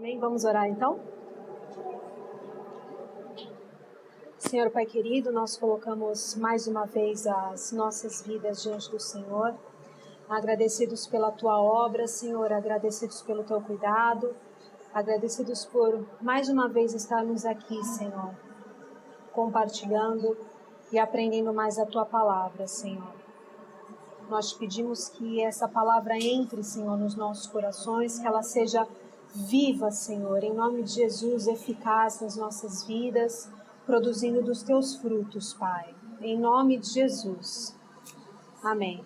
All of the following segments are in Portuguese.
Amém? Vamos orar então? Senhor Pai querido, nós colocamos mais uma vez as nossas vidas diante do Senhor, agradecidos pela Tua obra, Senhor, agradecidos pelo Teu cuidado, agradecidos por mais uma vez estarmos aqui, Senhor, compartilhando e aprendendo mais a Tua palavra, Senhor. Nós te pedimos que essa palavra entre, Senhor, nos nossos corações, que ela seja viva, Senhor, em nome de Jesus, eficaz nas nossas vidas, produzindo dos Teus frutos, Pai. Em nome de Jesus. Amém.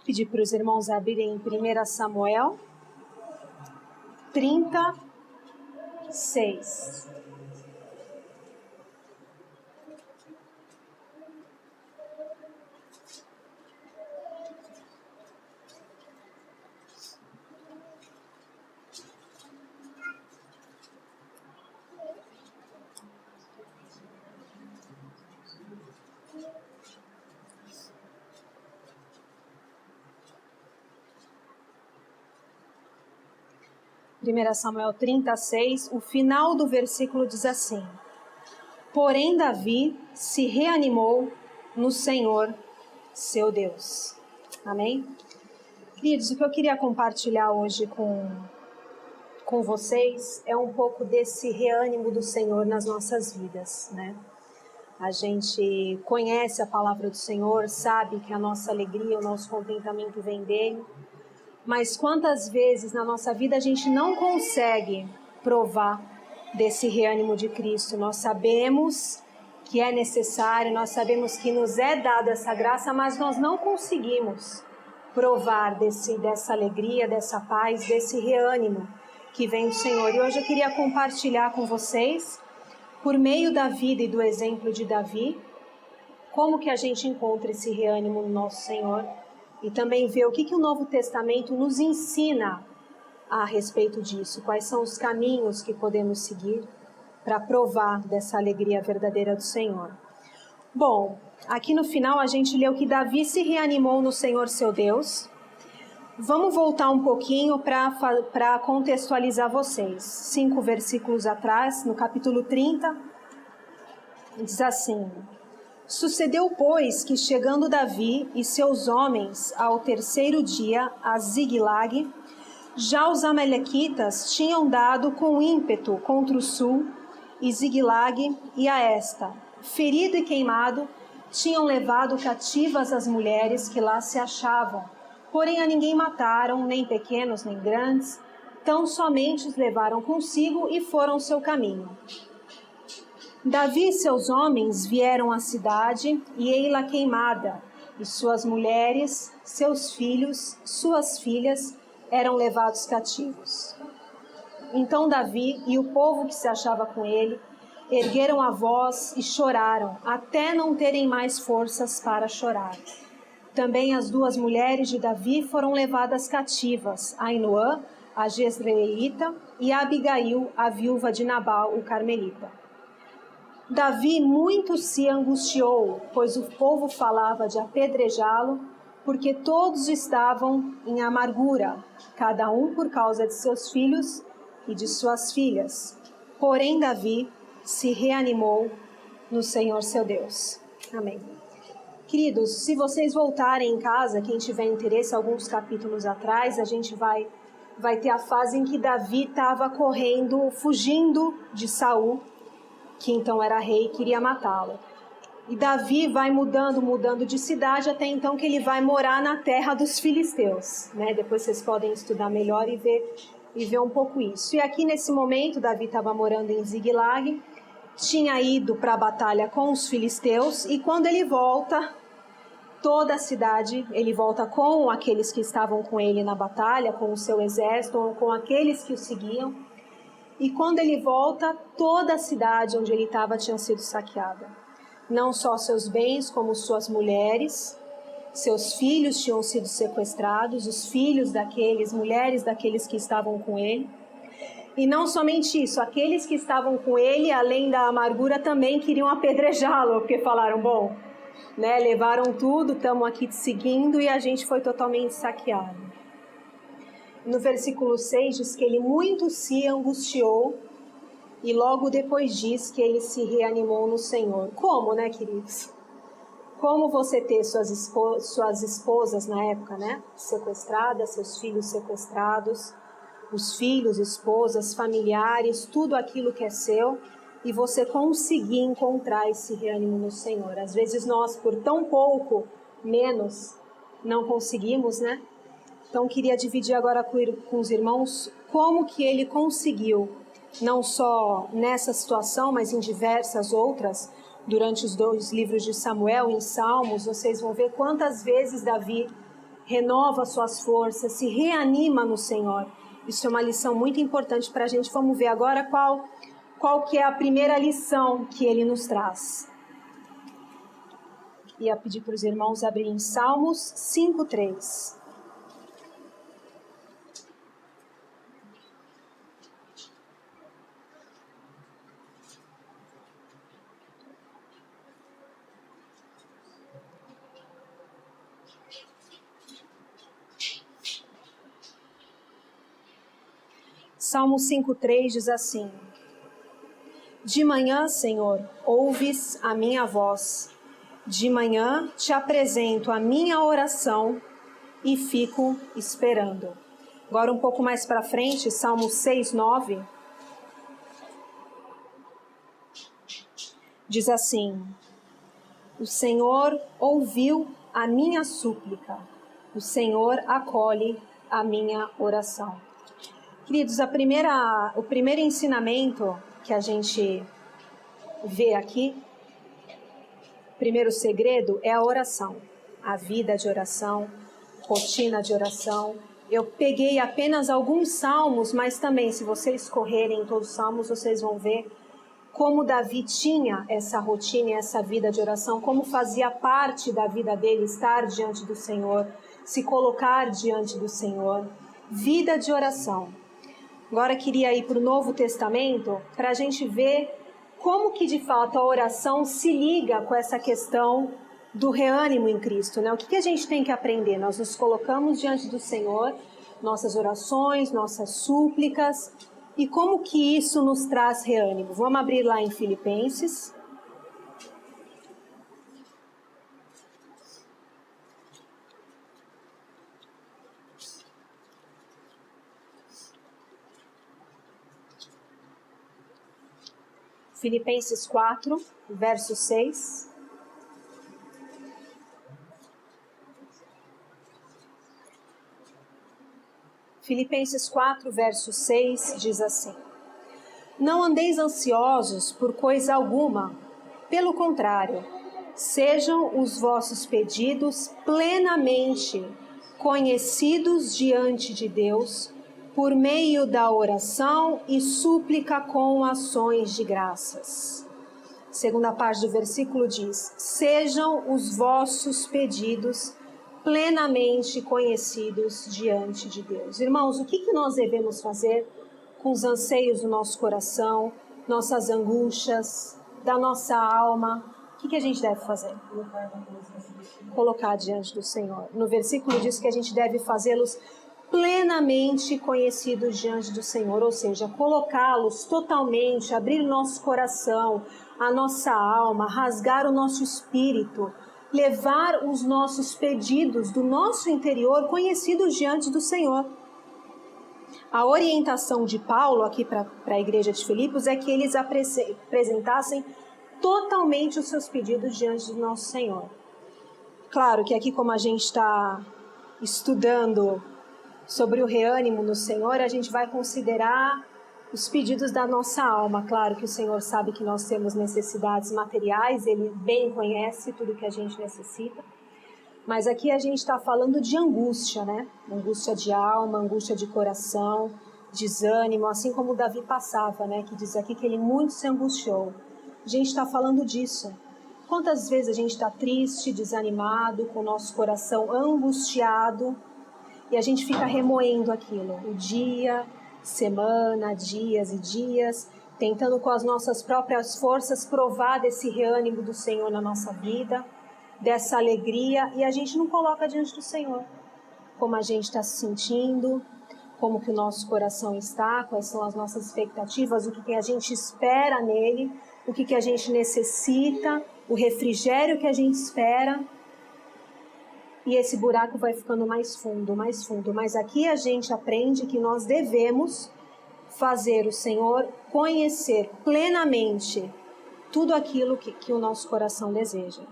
Pedir para os irmãos abrirem em 1 Samuel 36. Primeira Samuel 36, o final do versículo diz assim: Porém Davi se reanimou no Senhor, seu Deus. Amém? Queridos, o que eu queria compartilhar hoje com vocês é um pouco desse reânimo do Senhor nas nossas vidas, né? A gente conhece a palavra do Senhor, sabe que a nossa alegria, o nosso contentamento vem dele. Mas quantas vezes na nossa vida a gente não consegue provar desse reânimo de Cristo? Nós sabemos que é necessário, nós sabemos que nos é dada essa graça, mas nós não conseguimos provar dessa alegria, dessa paz, desse reânimo que vem do Senhor. E hoje eu queria compartilhar com vocês, por meio da vida e do exemplo de Davi, como que a gente encontra esse reânimo no nosso Senhor. E também ver o que o Novo Testamento nos ensina a respeito disso. Quais são os caminhos que podemos seguir para provar dessa alegria verdadeira do Senhor. Bom, aqui no final a gente leu que Davi se reanimou no Senhor seu Deus. Vamos voltar um pouquinho para contextualizar vocês. 5 versículos atrás, no capítulo 30, diz assim: Sucedeu, pois, que chegando Davi e seus homens ao terceiro dia a Ziglag, já os amalequitas tinham dado com ímpeto contra o sul, e Ziglag e a esta, ferido e queimado, tinham levado cativas as mulheres que lá se achavam, porém a ninguém mataram, nem pequenos nem grandes, tão somente os levaram consigo e foram seu caminho. Davi e seus homens vieram à cidade e ei-la queimada, e suas mulheres, seus filhos, suas filhas eram levados cativos. Então Davi e o povo que se achava com ele ergueram a voz e choraram, até não terem mais forças para chorar. Também as 2 mulheres de Davi foram levadas cativas, Ainoã, a Jezreelita, e a Abigail, a viúva de Nabal, o carmelita. Davi muito se angustiou, pois o povo falava de apedrejá-lo, porque todos estavam em amargura, cada um por causa de seus filhos e de suas filhas. Porém Davi se reanimou no Senhor seu Deus. Amém. Queridos, se vocês voltarem em casa, quem tiver interesse, alguns capítulos atrás, a gente vai ter a fase em que Davi estava correndo, fugindo de Saul, que então era rei e queria matá-lo. E Davi vai mudando de cidade, até então que ele vai morar na terra dos filisteus, né? Depois vocês podem estudar melhor e ver um pouco isso. E aqui nesse momento, Davi estava morando em Ziglag, tinha ido para a batalha com os filisteus, e quando ele volta, toda a cidade, ele volta com aqueles que estavam com ele na batalha, com o seu exército, ou com aqueles que o seguiam. E quando ele volta, toda a cidade onde ele estava tinha sido saqueada. Não só seus bens, como suas mulheres, seus filhos tinham sido sequestrados, os filhos daqueles, mulheres daqueles que estavam com ele. E não somente isso, aqueles que estavam com ele, além da amargura, também queriam apedrejá-lo, porque falaram, bom, né, levaram tudo, estamos aqui te seguindo e a gente foi totalmente saqueado. no versículo 6 diz que ele muito se angustiou e logo depois diz que ele se reanimou no Senhor. Como, né, queridos? Como você ter suas esposas na época, né, sequestradas, seus filhos sequestrados, os filhos, esposas, familiares, tudo aquilo que é seu, e você conseguir encontrar esse reânimo no Senhor. Às vezes nós, por tão pouco, menos, não conseguimos, né? Então, queria dividir agora com os irmãos como que ele conseguiu, não só nessa situação, mas em diversas outras, durante os 2 livros de Samuel, em Salmos, vocês vão ver quantas vezes Davi renova suas forças, se reanima no Senhor. Isso é uma lição muito importante para a gente. Vamos ver agora qual que é a primeira lição que ele nos traz. Ia pedir para os irmãos abrirem Salmos 5:3. Salmo 5:3 diz assim: De manhã, Senhor, ouves a minha voz. De manhã te apresento a minha oração e fico esperando. Agora um pouco mais para frente, Salmo 6:9 diz assim: O Senhor ouviu a minha súplica. O Senhor acolhe a minha oração. Queridos, o primeiro ensinamento que a gente vê aqui, o primeiro segredo é a oração, a vida de oração, rotina de oração. Eu peguei apenas alguns salmos, mas também, se vocês correrem em todos os salmos, vocês vão ver como Davi tinha essa rotina e essa vida de oração, como fazia parte da vida dele estar diante do Senhor, se colocar diante do Senhor. Vida de oração. Agora queria ir para o Novo Testamento para a gente ver como que de fato a oração se liga com essa questão do reânimo em Cristo, né? O que a gente tem que aprender? Nós nos colocamos diante do Senhor, nossas orações, nossas súplicas, e como que isso nos traz reânimo? Vamos abrir lá em Filipenses. Filipenses 4, verso 6. Filipenses 4, verso 6 diz assim: Não andeis ansiosos por coisa alguma, pelo contrário, sejam os vossos pedidos plenamente conhecidos diante de Deus, por meio da oração e súplica com ações de graças. Segunda parte do versículo diz: Sejam os vossos pedidos plenamente conhecidos diante de Deus. Irmãos, o que nós devemos fazer com os anseios do nosso coração, nossas angústias, da nossa alma? O que a gente deve fazer? Colocar diante do Senhor. No versículo diz que a gente deve fazê-los plenamente conhecidos diante do Senhor, ou seja, colocá-los totalmente, abrir o nosso coração, a nossa alma, rasgar o nosso espírito, levar os nossos pedidos do nosso interior conhecidos diante do Senhor. A orientação de Paulo aqui para a igreja de Filipos é que eles apresentassem totalmente os seus pedidos diante do nosso Senhor. Claro que aqui, como a gente está estudando sobre o reânimo no Senhor, a gente vai considerar os pedidos da nossa alma. Claro que o Senhor sabe que nós temos necessidades materiais, Ele bem conhece tudo que a gente necessita. Mas aqui a gente está falando de angústia, né? Angústia de alma, angústia de coração, desânimo, assim como Davi passava, né? Que diz aqui que ele muito se angustiou. A gente está falando disso. Quantas vezes a gente está triste, desanimado, com o nosso coração angustiado, e a gente fica remoendo aquilo, o dia, semana, dias e dias, tentando com as nossas próprias forças provar desse reânimo do Senhor na nossa vida, dessa alegria, e a gente não coloca diante do Senhor como a gente está se sentindo, como que o nosso coração está, quais são as nossas expectativas, o que a gente espera nele, o que a gente necessita, o refrigério que a gente espera. E esse buraco vai ficando mais fundo, mais fundo. Mas aqui a gente aprende que nós devemos fazer o Senhor conhecer plenamente tudo aquilo que o nosso coração deseja.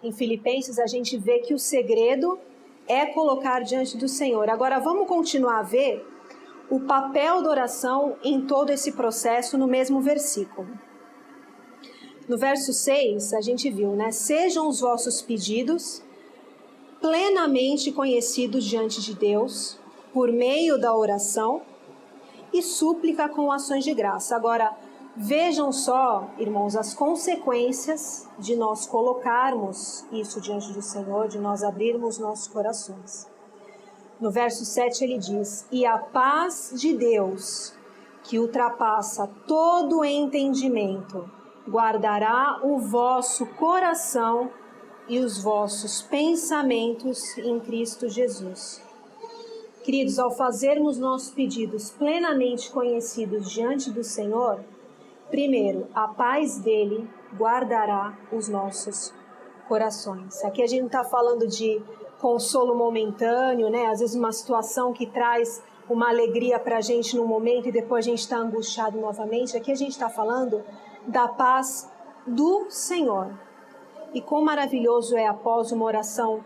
Em Filipenses a gente vê que o segredo é colocar diante do Senhor. Agora vamos continuar a ver o papel da oração em todo esse processo no mesmo versículo. No verso 6 a gente viu, né? Sejam os vossos pedidos plenamente conhecidos diante de Deus por meio da oração e súplica com ações de graça. Agora, vejam só, irmãos, as consequências de nós colocarmos isso diante do Senhor, de nós abrirmos nossos corações. No verso 7 ele diz: e a paz de Deus, que ultrapassa todo entendimento, guardará o vosso coração e os vossos pensamentos em Cristo Jesus. Queridos, ao fazermos nossos pedidos plenamente conhecidos diante do Senhor, primeiro, a paz dele guardará os nossos corações. Aqui a gente não está falando de consolo momentâneo, né? Às vezes uma situação que traz uma alegria para a gente no momento e depois a gente está angustiado novamente. Aqui a gente está falando da paz do Senhor. E quão maravilhoso é, após uma oração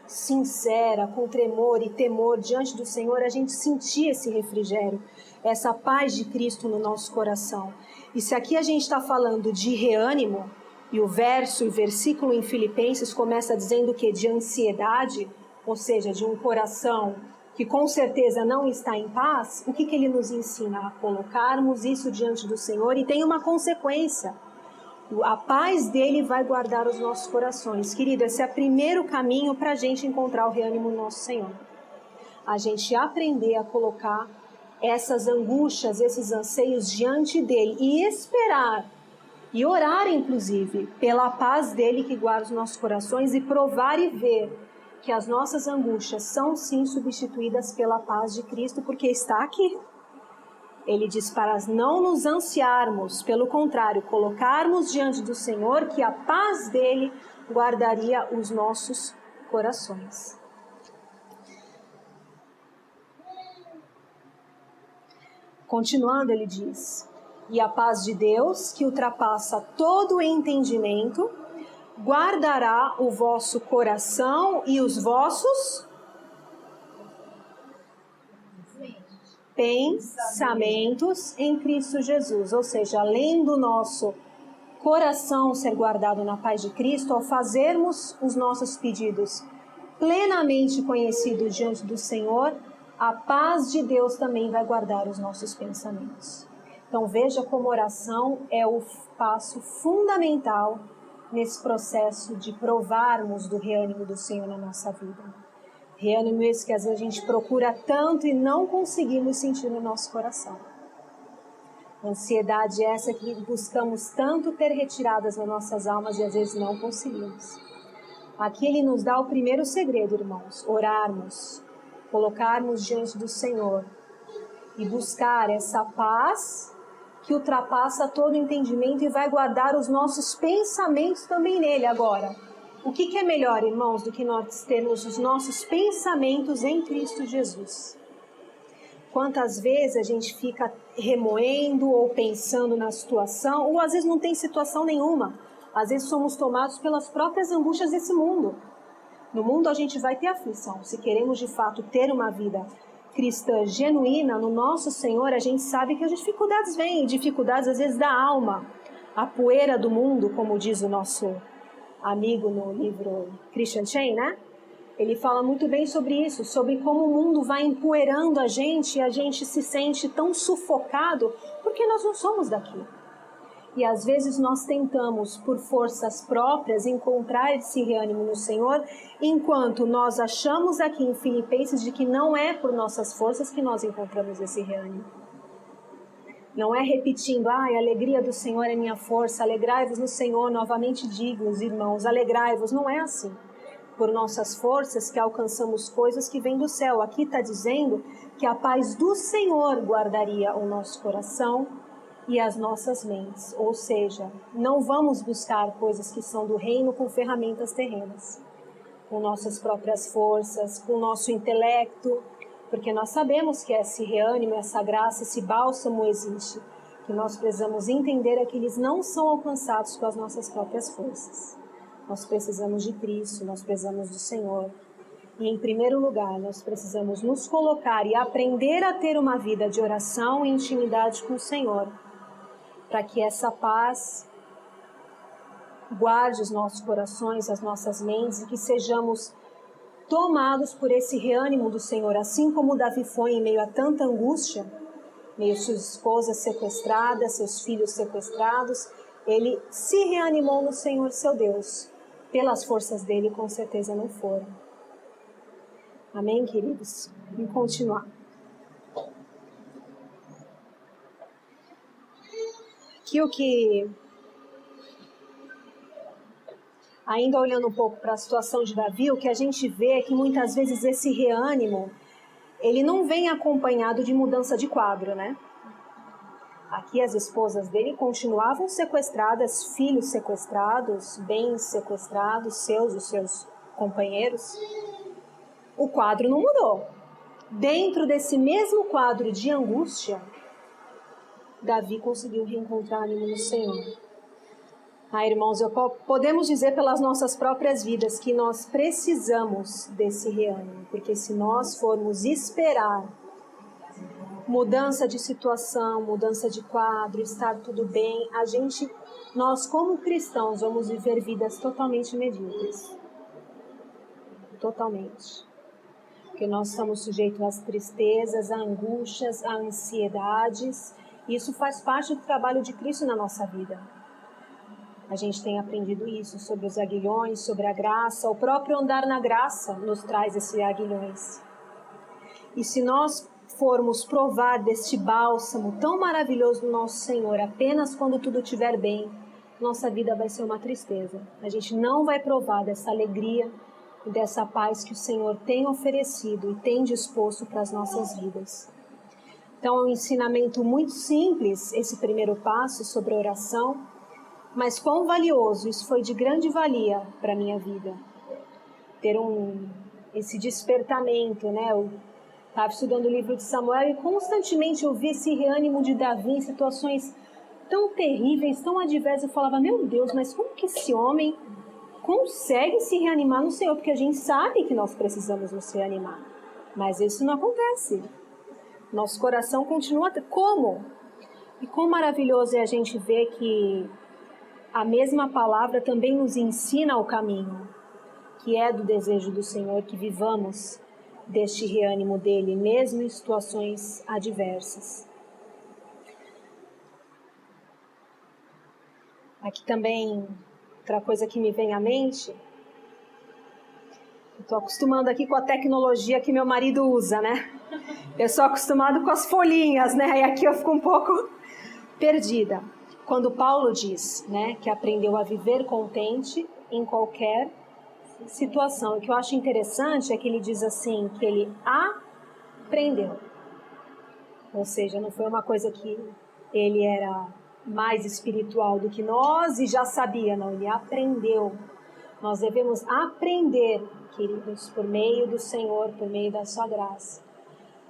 sincera, com tremor e temor diante do Senhor, a gente sentir esse refrigério, essa paz de Cristo no nosso coração. E se aqui a gente está falando de reânimo, e o verso e o versículo em Filipenses começa dizendo que de ansiedade, ou seja, de um coração que com certeza não está em paz, o que ele nos ensina? A colocarmos isso diante do Senhor, e tem uma consequência. A paz dele vai guardar os nossos corações. Querido, esse é o primeiro caminho para a gente encontrar o reânimo no nosso Senhor. A gente aprender a colocar essas angústias, esses anseios diante dele e esperar e orar, inclusive, pela paz dele que guarda os nossos corações, e provar e ver que as nossas angústias são sim substituídas pela paz de Cristo, porque está aqui. Ele diz para não nos ansiarmos, pelo contrário, colocarmos diante do Senhor, que a paz dele guardaria os nossos corações. Continuando, ele diz: e a paz de Deus, que ultrapassa todo o entendimento, guardará o vosso coração e os vossos pensamentos em Cristo Jesus. Ou seja, além do nosso coração ser guardado na paz de Cristo, ao fazermos os nossos pedidos plenamente conhecidos diante do Senhor, a paz de Deus também vai guardar os nossos pensamentos. Então veja como oração é o passo fundamental nesse processo de provarmos do reânimo do Senhor na nossa vida. Reânimo esse que às vezes a gente procura tanto e não conseguimos sentir no nosso coração. Ansiedade essa que buscamos tanto ter retiradas nas nossas almas e às vezes não conseguimos. Aqui ele nos dá o primeiro segredo, irmãos: orarmos, colocarmos diante do Senhor e buscar essa paz que ultrapassa todo entendimento e vai guardar os nossos pensamentos também nele. Agora, o que é melhor, irmãos, do que nós termos os nossos pensamentos em Cristo Jesus? Quantas vezes a gente fica remoendo ou pensando na situação, ou às vezes não tem situação nenhuma. Às vezes somos tomados pelas próprias angústias desse mundo. No mundo a gente vai ter aflição. Se queremos de fato ter uma vida cristã genuína no nosso Senhor, a gente sabe que as dificuldades vêm, dificuldades às vezes da alma, a poeira do mundo, como diz o nosso amigo no livro Christian Chain, né? Ele fala muito bem sobre isso, sobre como o mundo vai empoeirando a gente e a gente se sente tão sufocado porque nós não somos daqui. E às vezes nós tentamos, por forças próprias, encontrar esse reânimo no Senhor, enquanto nós achamos aqui em Filipenses de que não é por nossas forças que nós encontramos esse reânimo. Não é repetindo: a alegria do Senhor é minha força, alegrai-vos no Senhor, novamente digo, os irmãos, alegrai-vos. Não é assim. por nossas forças que alcançamos coisas que vêm do céu. Aqui está dizendo que a paz do Senhor guardaria o nosso coração e as nossas mentes. Ou seja, não vamos buscar coisas que são do reino com ferramentas terrenas, com nossas próprias forças, com o nosso intelecto, porque nós sabemos que esse reânimo, essa graça, esse bálsamo existe. Que nós precisamos entender é que eles não são alcançados com as nossas próprias forças. Nós precisamos de Cristo, nós precisamos do Senhor. E em primeiro lugar, nós precisamos nos colocar e aprender a ter uma vida de oração e intimidade com o Senhor, para que essa paz guarde os nossos corações, as nossas mentes, e que sejamos tomados por esse reânimo do Senhor, assim como Davi foi em meio a tanta angústia, meio suas esposas sequestradas, seus filhos sequestrados, ele se reanimou no Senhor seu Deus. Pelas forças dele, com certeza não foram. Amém, queridos? Vamos continuar. Aqui o que... Ainda olhando um pouco para a situação de Davi, o que a gente vê é que muitas vezes esse reânimo, ele não vem acompanhado de mudança de quadro, né? Aqui as esposas dele continuavam sequestradas, filhos sequestrados, bens sequestrados, os seus companheiros. O quadro não mudou. Dentro desse mesmo quadro de angústia, Davi conseguiu reencontrar ânimo no Senhor. Irmãos, podemos dizer pelas nossas próprias vidas que nós precisamos desse reânimo, porque se nós formos esperar mudança de situação, mudança de quadro, estar tudo bem, nós como cristãos vamos viver vidas totalmente medíocres. Totalmente. Porque nós estamos sujeitos às tristezas, a angústias, a ansiedades. E isso faz parte do trabalho de Cristo na nossa vida. A gente tem aprendido isso sobre os aguilhões, sobre a graça. O próprio andar na graça nos traz esses aguilhões. E se nós formos provar deste bálsamo tão maravilhoso do nosso Senhor apenas quando tudo estiver bem, nossa vida vai ser uma tristeza. A gente não vai provar dessa alegria e dessa paz que o Senhor tem oferecido e tem disposto para as nossas vidas. Então é um ensinamento muito simples, esse primeiro passo sobre a oração, mas quão valioso, isso foi de grande valia para a minha vida. Ter esse despertamento, né? Eu estava estudando o livro de Samuel e constantemente eu vi esse reânimo de Davi em situações tão terríveis, tão adversas. Eu falava, meu Deus, mas como que esse homem consegue se reanimar no Senhor? Porque a gente sabe que nós precisamos nos reanimar, mas isso não acontece. Nosso coração continua... Como? E quão maravilhoso é a gente ver que a mesma palavra também nos ensina o caminho, que é do desejo do Senhor, que vivamos deste reânimo dele, mesmo em situações adversas. Aqui também, outra coisa que me vem à mente, estou acostumando aqui com a tecnologia que meu marido usa, né? Eu sou acostumado com as folhinhas, né? E aqui eu fico um pouco perdida. Quando Paulo diz, né, que aprendeu a viver contente em qualquer situação. O que eu acho interessante é que ele diz assim, que ele aprendeu. Ou seja, não foi uma coisa que ele era mais espiritual do que nós e já sabia, não, ele aprendeu. Nós devemos aprender, queridos, por meio do Senhor, por meio da sua graça,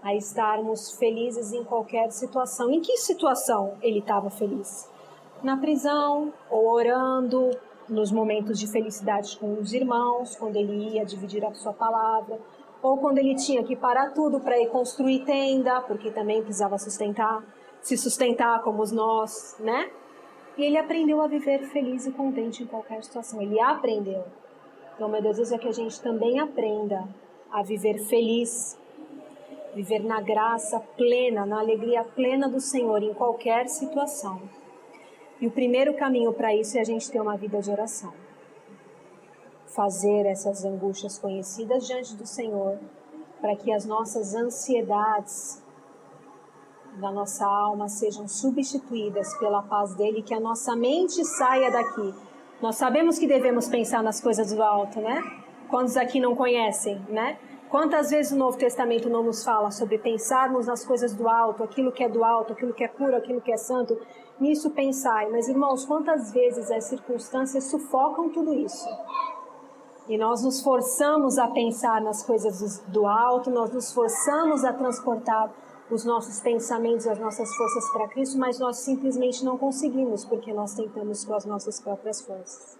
a estarmos felizes em qualquer situação. Em que situação ele estava feliz? Na prisão, ou orando, nos momentos de felicidade com os irmãos, quando ele ia dividir a sua palavra, ou quando ele tinha que parar tudo para ir construir tenda, porque também precisava se sustentar como nós, né? E ele aprendeu a viver feliz e contente em qualquer situação. Ele aprendeu. Então, meu Deus, é que a gente também aprenda a viver feliz, viver na graça plena, na alegria plena do Senhor em qualquer situação. E o primeiro caminho para isso é a gente ter uma vida de oração. Fazer essas angústias conhecidas diante do Senhor, para que as nossas ansiedades da nossa alma sejam substituídas pela paz dele, que a nossa mente saia daqui. Nós sabemos que devemos pensar nas coisas do alto, né? Quantos aqui não conhecem, né? Quantas vezes o Novo Testamento não nos fala sobre pensarmos nas coisas do alto, aquilo que é do alto, aquilo que é puro, aquilo que é santo, nisso pensai. Mas, irmãos, quantas vezes as circunstâncias sufocam tudo isso? E nós nos forçamos a pensar nas coisas do alto, nós nos forçamos a transportar os nossos pensamentos, as nossas forças para Cristo, mas nós simplesmente não conseguimos, porque nós tentamos com as nossas próprias forças.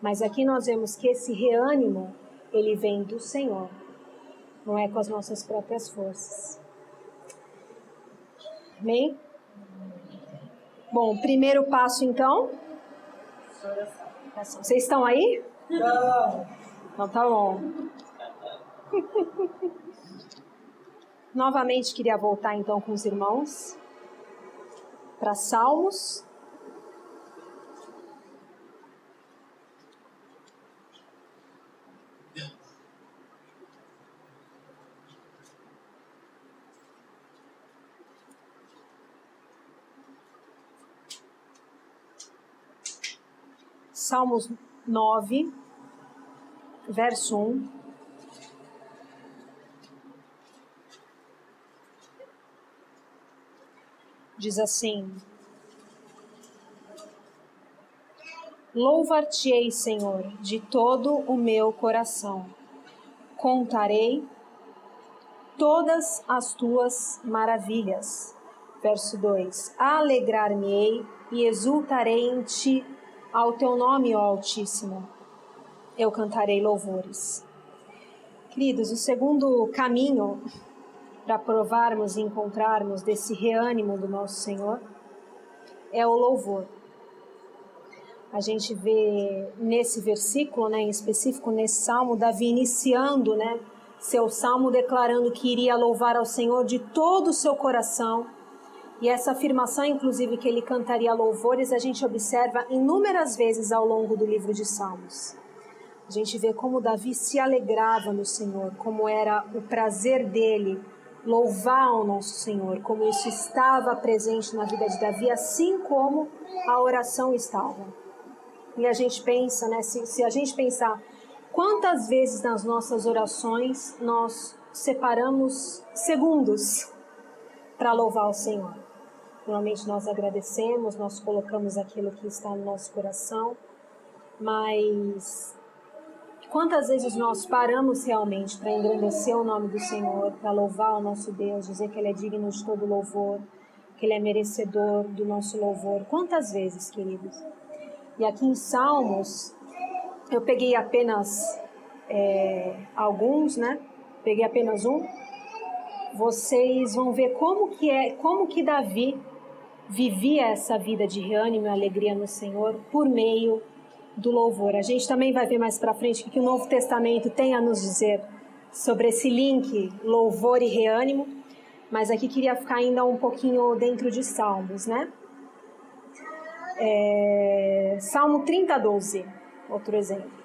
Mas aqui nós vemos que esse reânimo, ele vem do Senhor, não é com as nossas próprias forças. Amém? Bom, primeiro passo então. Vocês estão aí? Não. Então tá bom. Novamente queria voltar então com os irmãos para Salmos. Salmos 9, verso 1. Diz assim: Louvar-te-ei, Senhor, de todo o meu coração. Contarei todas as tuas maravilhas. Verso 2. Alegrar-me-ei e exultarei em ti, ao teu nome, ó Altíssimo. Eu cantarei louvores. Queridos, o segundo caminho para provarmos e encontrarmos desse reânimo do nosso Senhor é o louvor. A gente vê nesse versículo, né, em específico nesse salmo, Davi iniciando, né, seu salmo declarando que iria louvar ao Senhor de todo o seu coração. E essa afirmação, inclusive, que ele cantaria louvores, a gente observa inúmeras vezes ao longo do livro de Salmos. A gente vê como Davi se alegrava no Senhor, como era o prazer dele louvar o nosso Senhor, como isso estava presente na vida de Davi, assim como a oração estava. E a gente pensa, né, se a gente pensar quantas vezes nas nossas orações nós separamos segundos para louvar o Senhor. Normalmente nós agradecemos, nós colocamos aquilo que está no nosso coração, mas quantas vezes nós paramos realmente para engrandecer o nome do Senhor, para louvar o nosso Deus, dizer que Ele é digno de todo louvor, que Ele é merecedor do nosso louvor? Quantas vezes, queridos? E aqui em Salmos, eu peguei apenas alguns, né? Peguei apenas um. Vocês vão ver como que Davi vivia essa vida de reânimo e alegria no Senhor por meio do louvor. A gente também vai ver mais para frente o que o Novo Testamento tem a nos dizer sobre esse link louvor e reânimo, mas aqui queria ficar ainda um pouquinho dentro de Salmos, né? Salmo 30, 12, outro exemplo.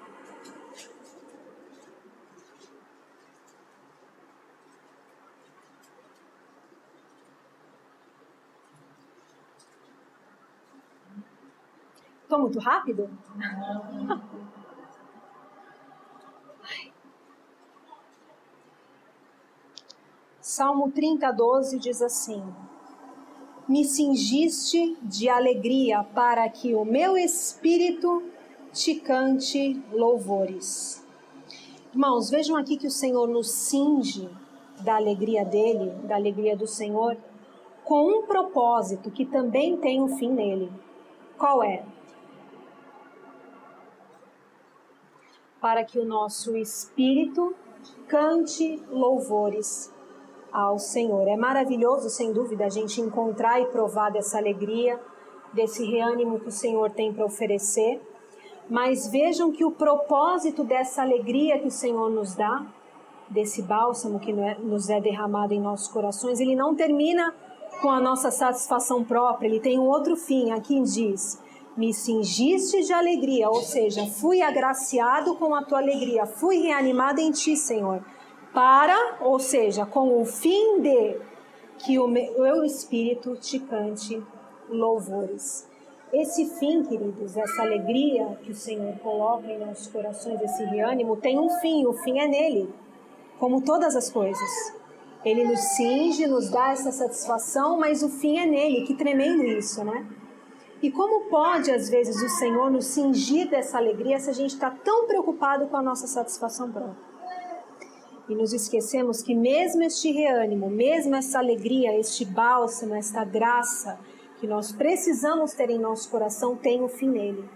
Estou muito rápido? Salmo 30, 12 diz assim: Me cingiste de alegria para que o meu espírito te cante louvores. Irmãos, vejam aqui que o Senhor nos cinge da alegria dele, da alegria do Senhor, com um propósito que também tem um fim nele. Qual é? Para que o nosso espírito cante louvores ao Senhor. É maravilhoso, sem dúvida, a gente encontrar e provar dessa alegria, desse reânimo que o Senhor tem para oferecer. Mas vejam que o propósito dessa alegria que o Senhor nos dá, desse bálsamo que nos é derramado em nossos corações, ele não termina com a nossa satisfação própria, ele tem um outro fim. Aqui diz: me cingiste de alegria, ou seja, fui agraciado com a tua alegria, fui reanimado em ti, Senhor, ou seja, com o fim de que o meu espírito te cante louvores. Esse fim, queridos, essa alegria que o Senhor coloca em nossos corações, esse reânimo, tem um fim, o fim é nele, como todas as coisas. Ele nos cinge, nos dá essa satisfação, mas o fim é nele. Que tremendo isso, né? E como pode, às vezes, o Senhor nos cingir dessa alegria se a gente está tão preocupado com a nossa satisfação própria? E nos esquecemos que mesmo este reânimo, mesmo essa alegria, este bálsamo, esta graça que nós precisamos ter em nosso coração, tem um fim nele.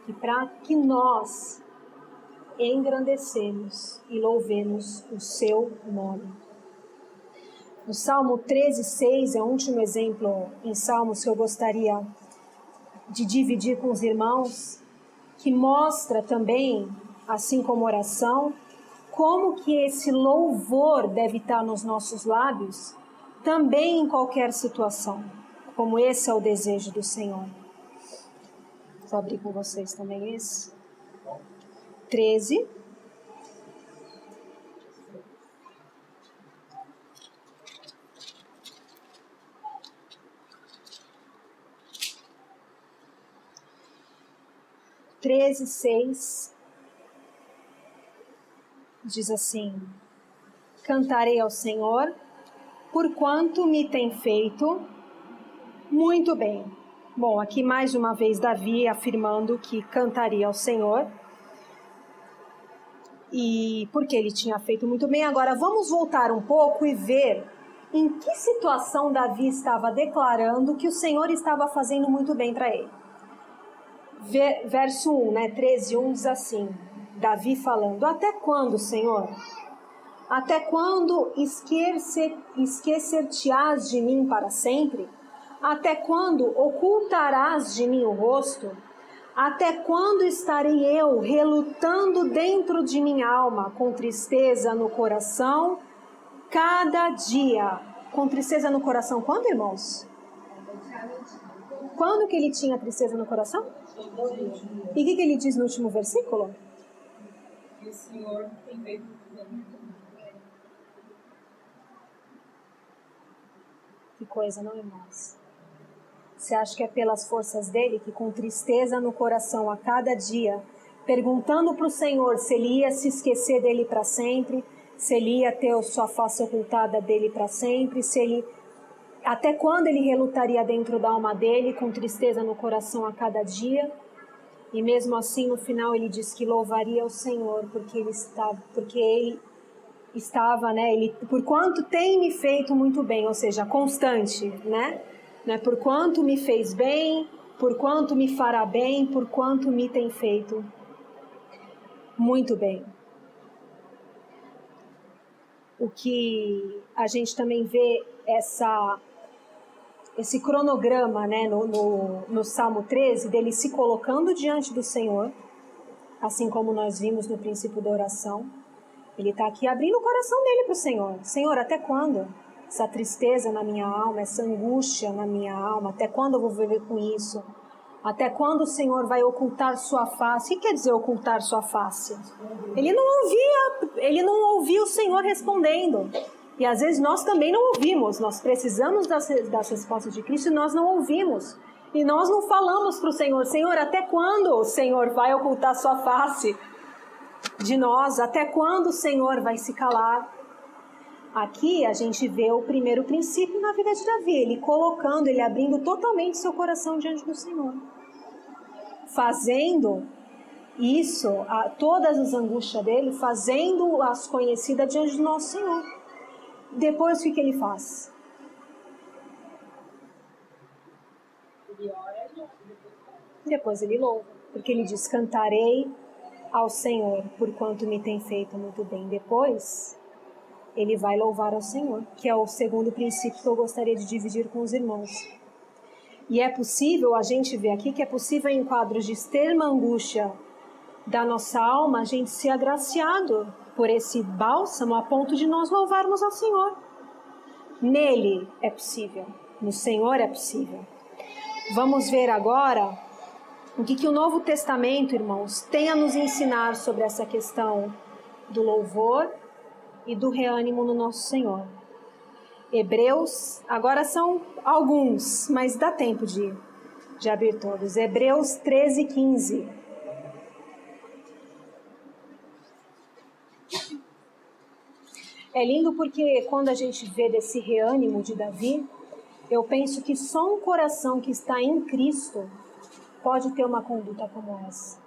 E para que nós engrandecemos e louvemos o seu nome. No Salmo 13:6 é o último exemplo em Salmos que eu gostaria de dividir com os irmãos, que mostra também, assim como oração, como que esse louvor deve estar nos nossos lábios, também em qualquer situação, como esse é o desejo do Senhor. Vou abrir com vocês também esse. 13. Treze, 6, diz assim: cantarei ao Senhor, porquanto me tem feito muito bem. Bom, aqui mais uma vez Davi afirmando que cantaria ao Senhor, e porque ele tinha feito muito bem. Agora vamos voltar um pouco e ver em que situação Davi estava declarando que o Senhor estava fazendo muito bem para ele. Verso 1, 13:1 diz assim, Davi falando: até quando, Senhor? Até quando esquecer-te-ás de mim para sempre? Até quando ocultarás de mim o rosto? Até quando estarei eu relutando dentro de minha alma, com tristeza no coração, cada dia? Com tristeza no coração, quando, irmãos? Quando que ele tinha tristeza no coração? E o que ele diz no último versículo? Que o Senhor tem feito. Que coisa, não, irmãos? Você acha que é pelas forças dele que, com tristeza no coração a cada dia, perguntando para o Senhor se ele ia se esquecer dele para sempre, se ele ia ter a sua face ocultada dele para sempre, se ele... até quando ele relutaria dentro da alma dele, com tristeza no coração a cada dia? E mesmo assim, no final, ele diz que louvaria o Senhor, porque ele estava, né? Ele, por quanto tem me feito muito bem, ou seja, constante, né? Não é por quanto me fez bem, por quanto me fará bem, por quanto me tem feito muito bem. O que a gente também vê esse cronograma, né, no Salmo 13, dele se colocando diante do Senhor, assim como nós vimos no princípio da oração. Ele está aqui abrindo o coração dele para o Senhor. Senhor, até quando? Essa tristeza na minha alma, essa angústia na minha alma, até quando eu vou viver com isso? Até quando o Senhor vai ocultar sua face? O que quer dizer ocultar sua face? Ele não ouvia o Senhor respondendo. E às vezes nós também não ouvimos. Nós precisamos das respostas de Cristo e nós não ouvimos. E nós não falamos para o Senhor: Senhor, até quando o Senhor vai ocultar sua face de nós? Até quando o Senhor vai se calar? Aqui a gente vê o primeiro princípio na vida de Davi, ele abrindo totalmente seu coração diante do Senhor. Fazendo isso, todas as angústias dele, fazendo-as conhecidas diante do nosso Senhor. Depois, o que ele faz? Depois ele louva, porque ele diz: cantarei ao Senhor, porquanto me tem feito muito bem. Depois, ele vai louvar ao Senhor, que é o segundo princípio que eu gostaria de dividir com os irmãos. E é possível, a gente vê aqui que é possível, em quadros de extrema angústia da nossa alma, a gente ser agraciado por esse bálsamo a ponto de nós louvarmos ao Senhor. Nele é possível, no Senhor é possível. Vamos ver agora o que o Novo Testamento, irmãos, tem a nos ensinar sobre essa questão do louvor e do reânimo no nosso Senhor. Hebreus, agora são alguns, mas dá tempo de de abrir todos. Hebreus 13, 15. É lindo porque quando a gente vê desse reânimo de Davi, eu penso que só um coração que está em Cristo pode ter uma conduta como essa.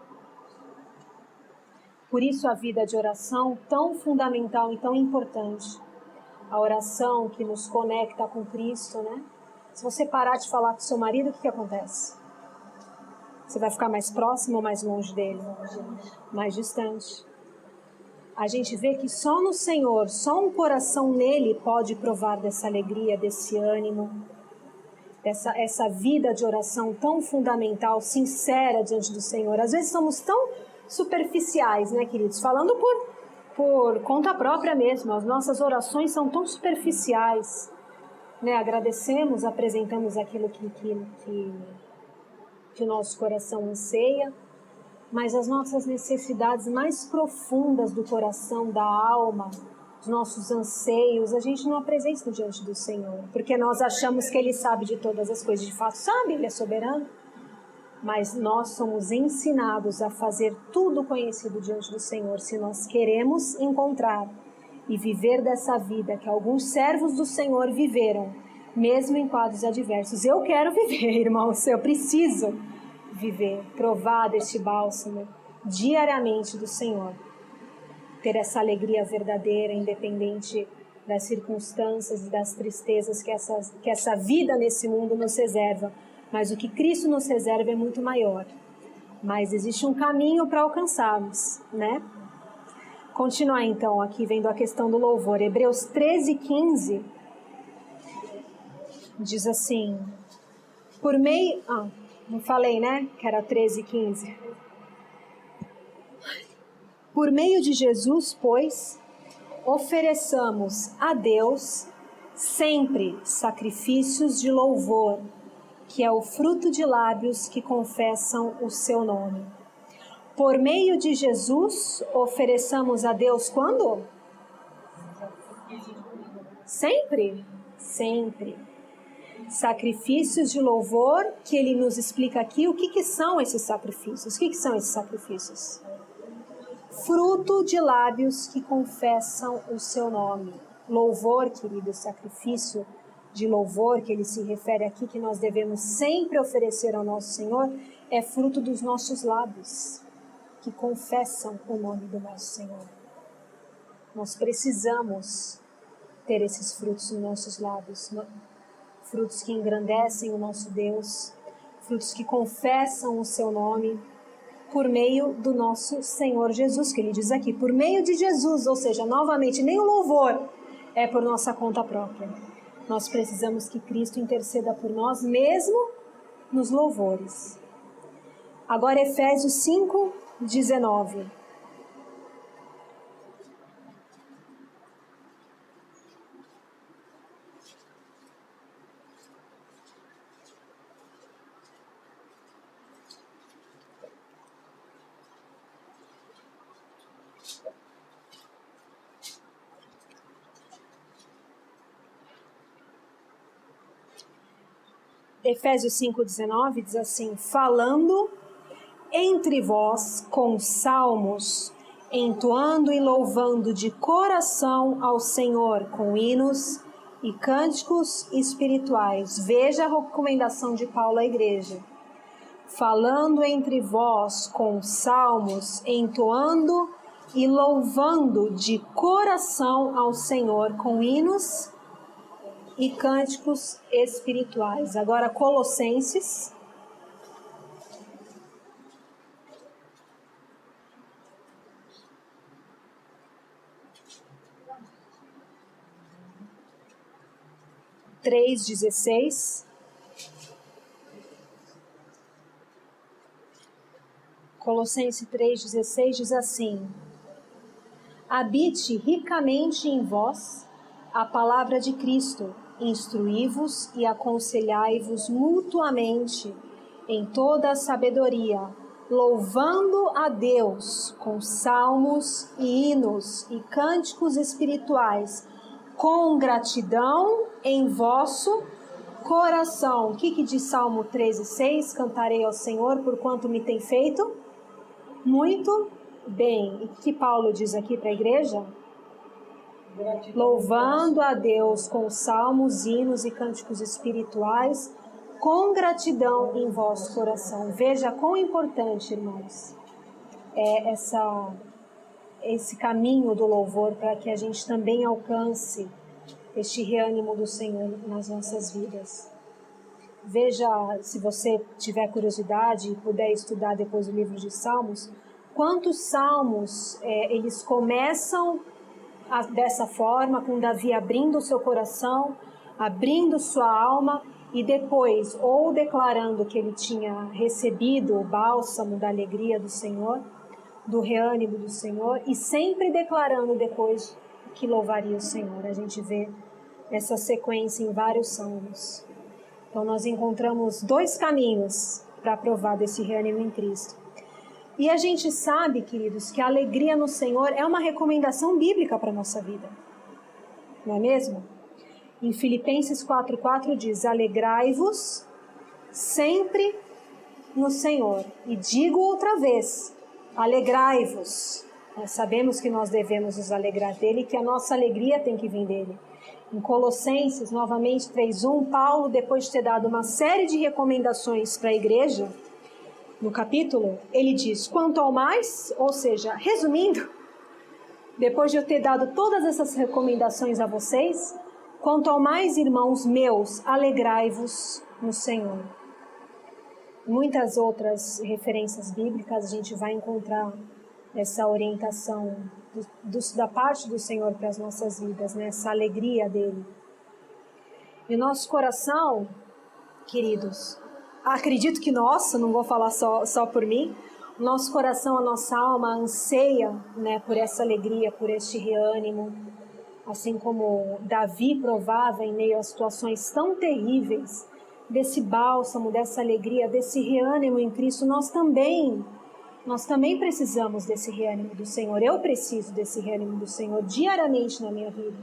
Por isso a vida de oração tão fundamental e tão importante. A oração que nos conecta com Cristo, né? Se você parar de falar com seu marido, o que acontece? Você vai ficar mais próximo ou mais longe dele? Mais distante. A gente vê que só no Senhor, só um coração nele pode provar dessa alegria, desse ânimo, essa vida de oração tão fundamental, sincera diante do Senhor. Às vezes somos tão superficiais, né, queridos? Falando por conta própria mesmo, as nossas orações são tão superficiais, né? Agradecemos, apresentamos aquilo que o nosso coração anseia, mas as nossas necessidades mais profundas do coração, da alma, os nossos anseios, a gente não apresenta diante do Senhor, porque nós achamos que Ele sabe de todas as coisas. De fato sabe, Ele é soberano, mas nós somos ensinados a fazer tudo conhecido diante do Senhor, se nós queremos encontrar e viver dessa vida que alguns servos do Senhor viveram, mesmo em quadros adversos. Eu quero viver, irmãos, eu preciso viver, provar deste bálsamo diariamente do Senhor, ter essa alegria verdadeira, independente das circunstâncias e das tristezas que essa vida nesse mundo nos reserva. Mas o que Cristo nos reserva é muito maior. Mas existe um caminho para alcançarmos, né? Continuar então aqui vendo a questão do louvor. Hebreus 13, 15 diz assim, por meio... não falei, né? Que era 13, 15. Por meio de Jesus, pois, ofereçamos a Deus sempre sacrifícios de louvor, que é o fruto de lábios que confessam o seu nome. Por meio de Jesus, ofereçamos a Deus quando? Sempre? Sempre. Sacrifícios de louvor, que ele nos explica aqui o que são esses sacrifícios. O que são esses sacrifícios? Fruto de lábios que confessam o seu nome. Louvor, querido, sacrifício de louvor, que ele se refere aqui, que nós devemos sempre oferecer ao nosso Senhor, é fruto dos nossos lábios, que confessam o nome do nosso Senhor. Nós precisamos ter esses frutos nos nossos lábios, frutos que engrandecem o nosso Deus, frutos que confessam o seu nome, por meio do nosso Senhor Jesus, que ele diz aqui, por meio de Jesus, ou seja, novamente, nem o louvor é por nossa conta própria. Nós precisamos que Cristo interceda por nós, mesmo nos louvores. Agora Efésios 5, 19. Efésios 5,19 diz assim, falando entre vós com salmos, entoando e louvando de coração ao Senhor com hinos e cânticos espirituais. Veja a recomendação de Paulo à igreja. Falando entre vós com salmos, entoando e louvando de coração ao Senhor com hinos e cânticos espirituais. Agora Colossenses 3:16. Colossenses 3:16 diz assim: habite ricamente em vós a palavra de Cristo, instruí-vos e aconselhai-vos mutuamente em toda a sabedoria, louvando a Deus com salmos e hinos e cânticos espirituais, com gratidão em vosso coração. O que diz Salmo 13:6? Cantarei ao Senhor por quanto me tem feito muito bem. E o que Paulo diz aqui para a igreja? Louvando a Deus com salmos, hinos e cânticos espirituais, com gratidão em vosso coração. Veja quão importante, irmãos, é esse caminho do louvor para que a gente também alcance este reânimo do Senhor nas nossas vidas. Veja, se você tiver curiosidade e puder estudar depois o livro de Salmos, quantos salmos eles começam dessa forma, com Davi abrindo o seu coração, abrindo sua alma e depois ou declarando que ele tinha recebido o bálsamo da alegria do Senhor, do reânimo do Senhor, e sempre declarando depois que louvaria o Senhor. A gente vê essa sequência em vários salmos. Então nós encontramos dois caminhos para provar desse reânimo em Cristo. E a gente sabe, queridos, que a alegria no Senhor é uma recomendação bíblica para a nossa vida. Não é mesmo? Em Filipenses 4:4 diz: alegrai-vos sempre no Senhor. E digo outra vez, alegrai-vos. Nós sabemos que nós devemos nos alegrar dele e que a nossa alegria tem que vir dele. Em Colossenses, novamente 3:1, Paulo, depois de ter dado uma série de recomendações para a igreja, no capítulo, ele diz: quanto ao mais, ou seja, resumindo, depois de eu ter dado todas essas recomendações a vocês, quanto ao mais, irmãos meus, alegrai-vos no Senhor. Muitas outras referências bíblicas a gente vai encontrar essa orientação da parte do Senhor para as nossas vidas, né? Essa alegria dele. E o nosso coração, queridos, acredito que nosso, não vou falar só por mim, o nosso coração, a nossa alma anseia, né, por essa alegria, por este reânimo, assim como Davi provava em meio a situações tão terríveis, desse bálsamo, dessa alegria, desse reânimo em Cristo. Nós também precisamos desse reânimo do Senhor. Eu preciso desse reânimo do Senhor diariamente na minha vida.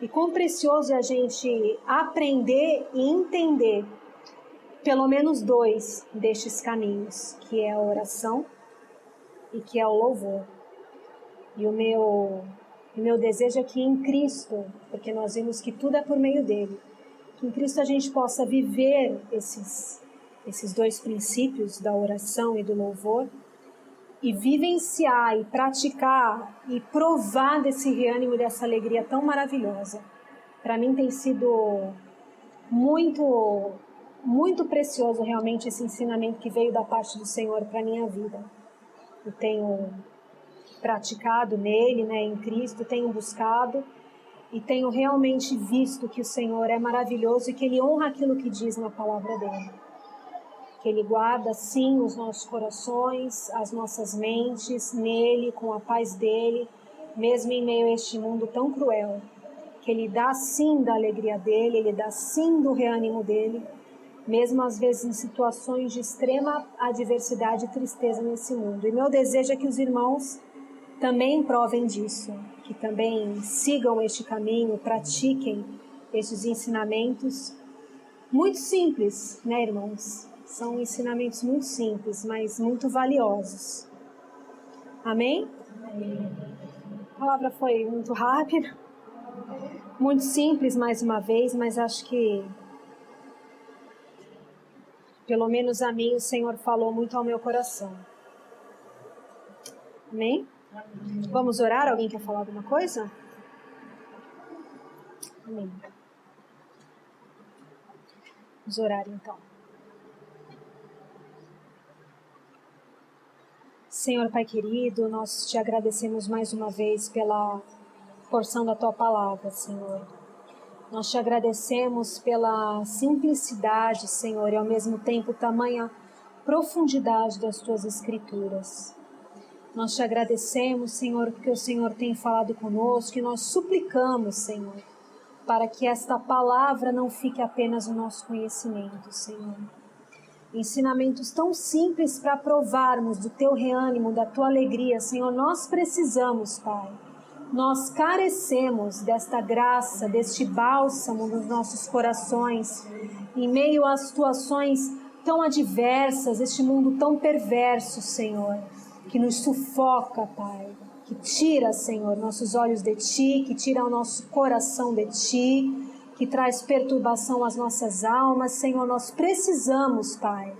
E quão precioso é a gente aprender e entender pelo menos dois destes caminhos, que é a oração e que é o louvor. E o meu desejo é que em Cristo, porque nós vimos que tudo é por meio dele, que em Cristo a gente possa viver esses dois princípios da oração e do louvor e vivenciar e praticar e provar desse reânimo e dessa alegria tão maravilhosa. Para mim tem sido muito precioso realmente esse ensinamento que veio da parte do Senhor para a minha vida. Eu tenho praticado nele, né, em Cristo, tenho buscado e tenho realmente visto que o Senhor é maravilhoso e que Ele honra aquilo que diz na palavra dele. Que Ele guarda, sim, os nossos corações, as nossas mentes nele, com a paz dele, mesmo em meio a este mundo tão cruel. Que Ele dá, sim, da alegria dele, Ele dá, sim, do reânimo dele, mesmo às vezes em situações de extrema adversidade e tristeza nesse mundo. E meu desejo é que os irmãos também provem disso, que também sigam este caminho, pratiquem estes ensinamentos muito simples, né, irmãos? São ensinamentos muito simples, mas muito valiosos. Amém? A palavra foi muito rápida, muito simples mais uma vez, mas acho que pelo menos a mim o Senhor falou muito ao meu coração. Amém? Vamos orar? Alguém quer falar alguma coisa? Amém. Vamos orar então. Senhor Pai querido, nós te agradecemos mais uma vez pela porção da Tua palavra, Senhor. Nós te agradecemos pela simplicidade, Senhor, e ao mesmo tempo tamanha profundidade das Tuas Escrituras. Nós te agradecemos, Senhor, porque o Senhor tem falado conosco e nós suplicamos, Senhor, para que esta palavra não fique apenas no nosso conhecimento, Senhor. Ensinamentos tão simples para provarmos do Teu reânimo, da Tua alegria, Senhor, nós precisamos, Pai, nós carecemos desta graça, deste bálsamo nos nossos corações, em meio a situações tão adversas, este mundo tão perverso, Senhor, que nos sufoca, Pai, que tira, Senhor, nossos olhos de Ti, que tira o nosso coração de Ti, que traz perturbação às nossas almas. Senhor, nós precisamos, Pai,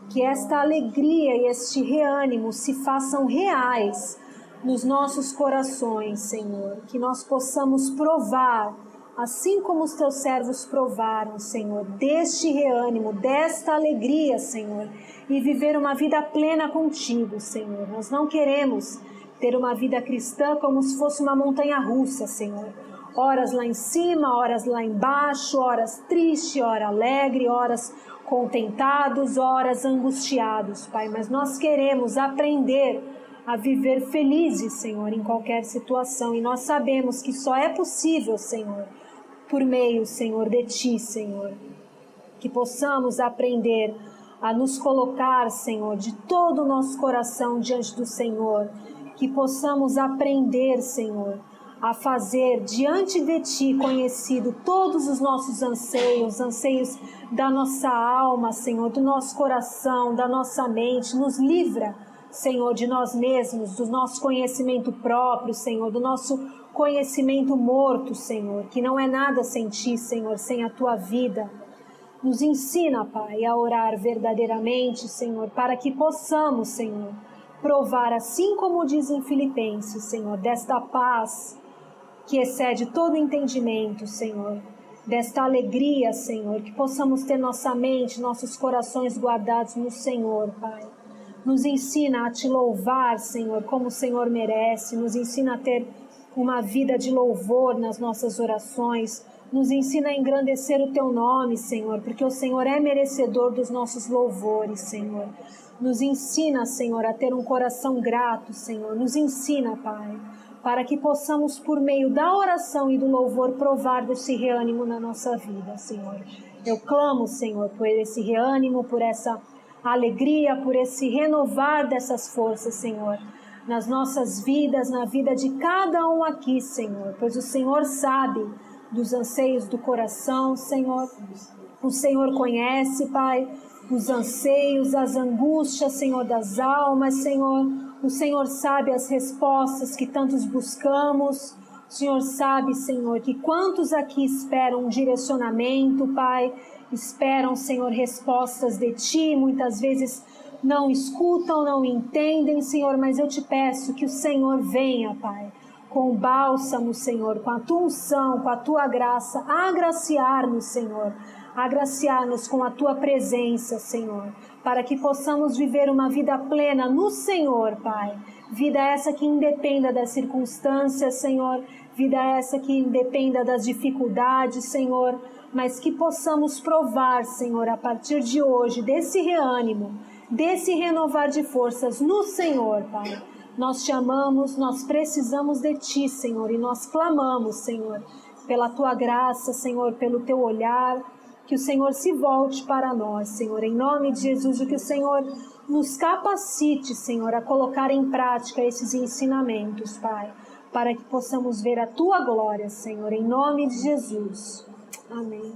que esta alegria e este reânimo se façam reais nos nossos corações, Senhor, que nós possamos provar, assim como os Teus servos provaram, Senhor, deste reânimo, desta alegria, Senhor, e viver uma vida plena contigo, Senhor. Nós não queremos ter uma vida cristã como se fosse uma montanha-russa, Senhor. Horas lá em cima, horas lá embaixo, horas triste, hora alegre, horas contentados, horas angustiados, Pai. Mas nós queremos aprender a viver felizes, Senhor, em qualquer situação. E nós sabemos que só é possível, Senhor, por meio, Senhor, de Ti, Senhor. Que possamos aprender a nos colocar, Senhor, de todo o nosso coração diante do Senhor. Que possamos aprender, Senhor, a fazer diante de Ti conhecido todos os nossos anseios, anseios da nossa alma, Senhor, do nosso coração, da nossa mente. Nos livra, Senhor, de nós mesmos, do nosso conhecimento próprio, Senhor, do nosso conhecimento morto, Senhor, que não é nada sem Ti, Senhor, sem a Tua vida. Nos ensina, Pai, a orar verdadeiramente, Senhor, para que possamos, Senhor, provar, assim como diz em Filipenses, Senhor, desta paz que excede todo entendimento, Senhor, desta alegria, Senhor, que possamos ter nossa mente, nossos corações guardados no Senhor, Pai. Nos ensina a Te louvar, Senhor, como o Senhor merece, nos ensina a ter uma vida de louvor nas nossas orações, nos ensina a engrandecer o Teu nome, Senhor, porque o Senhor é merecedor dos nossos louvores, Senhor. Nos ensina, Senhor, a ter um coração grato, Senhor, nos ensina, Pai, para que possamos, por meio da oração e do louvor, provar desse reânimo na nossa vida, Senhor. Eu clamo, Senhor, por esse reânimo, por essa alegria, por esse renovar dessas forças, Senhor, nas nossas vidas, na vida de cada um aqui, Senhor, pois o Senhor sabe dos anseios do coração, Senhor. O Senhor conhece, Pai, os anseios, as angústias, Senhor, das almas, Senhor. O Senhor sabe as respostas que tantos buscamos. O Senhor sabe, Senhor, que quantos aqui esperam um direcionamento, Pai, esperam, Senhor, respostas de Ti, muitas vezes não escutam, não entendem, Senhor, mas eu Te peço que o Senhor venha, Pai, com o bálsamo, Senhor, com a Tua unção, com a Tua graça, agraciar-nos, Senhor, agraciar-nos com a Tua presença, Senhor, para que possamos viver uma vida plena no Senhor, Pai. Vida essa que independa das circunstâncias, Senhor, vida essa que independa das dificuldades, Senhor, mas que possamos provar, Senhor, a partir de hoje, desse reânimo, desse renovar de forças no Senhor, Pai. Nós Te amamos, nós precisamos de Ti, Senhor, e nós clamamos, Senhor, pela Tua graça, Senhor, pelo Teu olhar, que o Senhor se volte para nós, Senhor, em nome de Jesus, e que o Senhor nos capacite, Senhor, a colocar em prática esses ensinamentos, Pai, para que possamos ver a Tua glória, Senhor, em nome de Jesus. Amém.